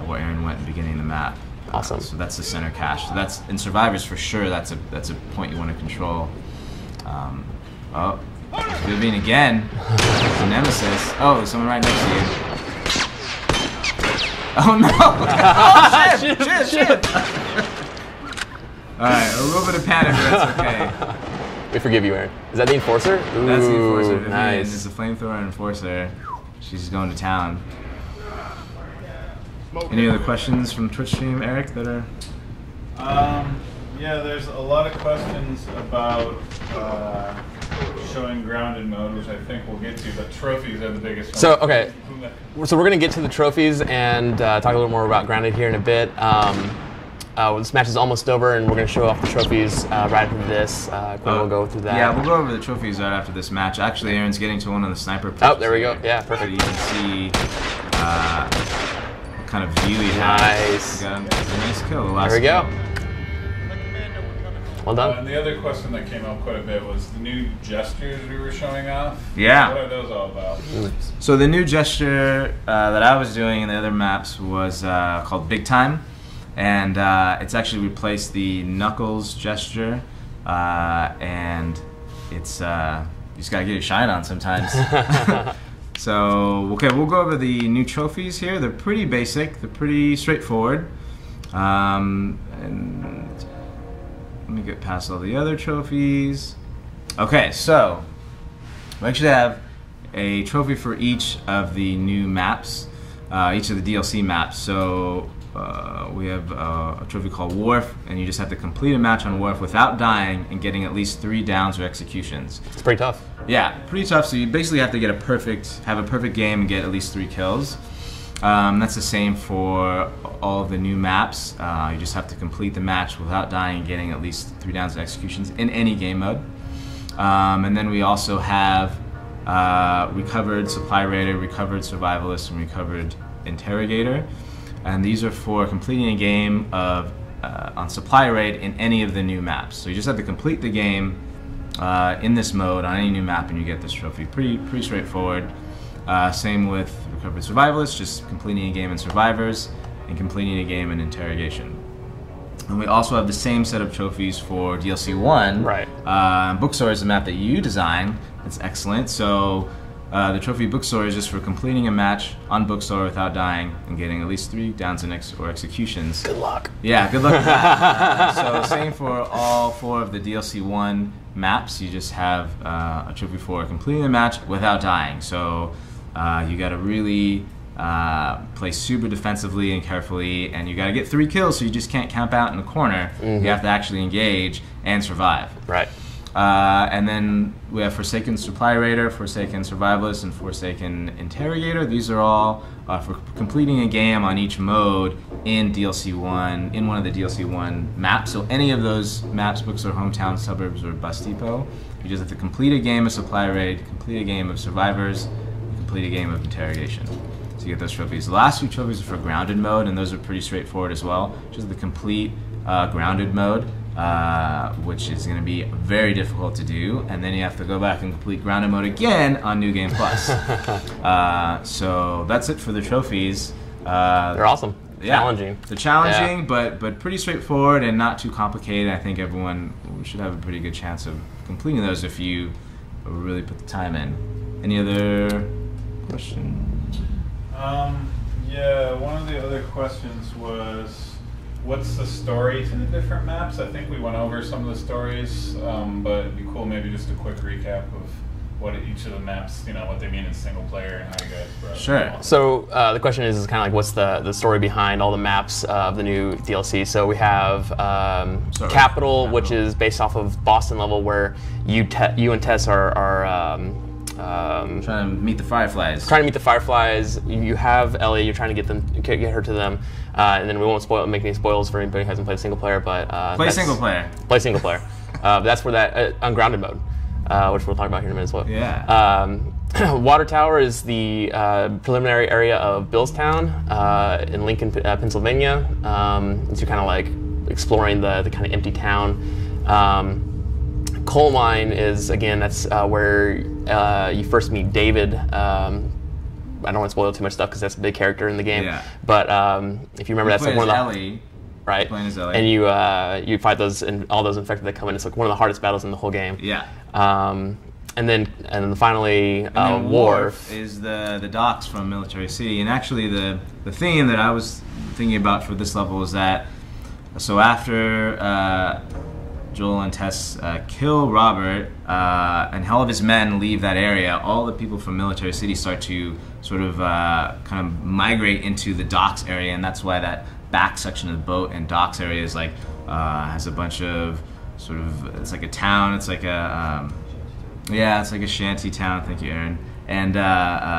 where Aaron went in the beginning of the map. Awesome. So that's the center cache. So that's in Survivors for sure. That's a point you want to control. Oh, Vivian again. It's a nemesis. Oh, there's someone right next to you. Oh no! Oh, shit! All right, a little bit of panic, but that's okay. We forgive you, Aaron. Is that the Enforcer? Ooh, That's the Enforcer. Vivian nice. is the Flamethrower Enforcer. She's going to town. Any other questions from Twitch stream, Eric, that are? Yeah, there's a lot of questions about showing grounded mode, which I think we'll get to, but trophies are the biggest one. So, okay. So we're going to get to the trophies and talk a little more about grounded here in a bit. This match is almost over, and we're going to show off the trophies right after this. We'll go through that. Yeah, we'll go over the trophies right after this match. Actually, Aaron's getting to one of the sniper pitches. Oh, there we go. Yeah, perfect. So you can see what kind of view he has. Nice. He got a nice kill. The last There we go. kill. Well done. And the other question that came up quite a bit was the new gestures we were showing off. Yeah. What are those all about? So the new gesture that I was doing in the other maps was called Big Time, and it's actually replaced the Knuckles gesture, and it's you just gotta get your shine on sometimes. So okay, we'll go over the new trophies here. They're pretty basic. They're pretty straightforward, and let me get past all the other trophies. Okay, so we actually have a trophy for each of the new maps, each of the DLC maps. So we have a trophy called Wharf, and you just have to complete a match on Wharf without dying and getting at least 3 downs or executions. It's pretty tough. Yeah, pretty tough. So you basically have to have a perfect game and get at least 3 kills. That's the same for all of the new maps. You just have to complete the match without dying and getting at least 3 downs and executions in any game mode. And then we also have Recovered Supply Raider, Recovered Survivalist, and Recovered Interrogator. And these are for completing a game of on Supply Raid in any of the new maps. So you just have to complete the game in this mode on any new map and you get this trophy. Pretty straightforward. Same with Recovered Survivalist, just completing a game in Survivors and completing a game in Interrogation. And we also have the same set of trophies for DLC 1. Right. Bookstore is the map that you design. It's excellent. So the trophy Bookstore is just for completing a match on Bookstore without dying and getting at least 3 downs and or executions. Good luck. Yeah, good luck with that. So same for all 4 of the DLC 1 maps. You just have a trophy for completing the match without dying. So you got to really play super defensively and carefully, and you got to get 3 kills, so you just can't camp out in the corner. Mm-hmm. You have to actually engage and survive. Right. And then we have Forsaken Supply Raider, Forsaken Survivalist, and Forsaken Interrogator. These are all for completing a game on each mode in DLC 1, in one of the DLC 1 maps. So any of those maps, Bookstore, Hometown, Suburbs, or Bus Depot, you just have to complete a game of Supply Raid, complete a game of Survivors, complete a game of Interrogation to get those trophies. The last 2 trophies are for Grounded mode, and those are pretty straightforward as well. Just the complete Grounded mode, which is going to be very difficult to do, and then you have to go back and complete Grounded mode again on New Game Plus. So that's it for the trophies. They're awesome. Yeah, challenging. They're challenging, but pretty straightforward and not too complicated. I think everyone should have a pretty good chance of completing those if you really put the time in. Any other questions? Yeah, one of the other questions was, what's the story to the different maps? I think we went over some of the stories, but it'd be cool maybe just a quick recap of what each of the maps, what they mean in single player and how you guys brought it. Sure. So the question is kind of like, what's the story behind all the maps of the new DLC? So we have Capital, which is based off of Boston level, where you and Tess are trying to meet the Fireflies. Trying to meet the Fireflies. You have Ellie. You're trying to get her to them, and then we won't make any spoils for anybody who hasn't played single player. But play single player. Play single player. That's where that ungrounded mode, which we'll talk about here in a minute as well. Yeah. Water Tower is the preliminary area of Billstown in Lincoln, Pennsylvania. So you're kind of like exploring the kind of empty town. Coal Mine is, again, that's where you first meet David. I don't want to spoil too much stuff because that's a big character in the game. Yeah. But if you remember, that's like one of the Ellie. Right. And you fight those and all those infected that come in. It's like one of the hardest battles in the whole game. Yeah. And then finally, Wharf is the docks from Military City. And actually, the theme that I was thinking about for this level is that so after Joel and Tess kill Robert and all of his men leave that area, all the people from Military City start to sort of kind of migrate into the docks area, and that's why that back section of the boat and docks area is like has a bunch of sort of, it's like a town, it's like a yeah, it's like a shanty town. Thank you, Aaron. And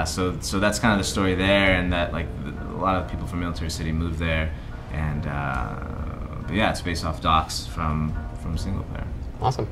so that's kind of the story there, and that like a lot of people from Military City moved there, and but yeah, it's based off docks from single player. Awesome.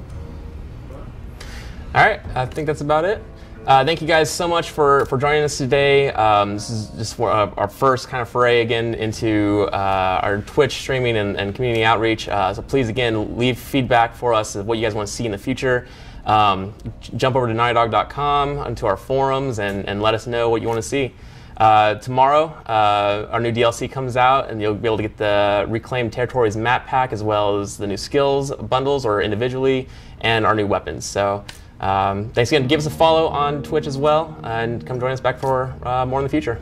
All right, I think that's about it. Thank you guys so much for joining us today. This is just our first kind of foray again into our Twitch streaming and community outreach. So please, again, leave feedback for us of what you guys want to see in the future. Jump over to NaughtyDog.com onto our forums and let us know what you want to see. Tomorrow, our new DLC comes out, and you'll be able to get the Reclaimed Territories map pack, as well as the new skills bundles or individually, and our new weapons. So thanks again. Give us a follow on Twitch as well, and come join us back for more in the future.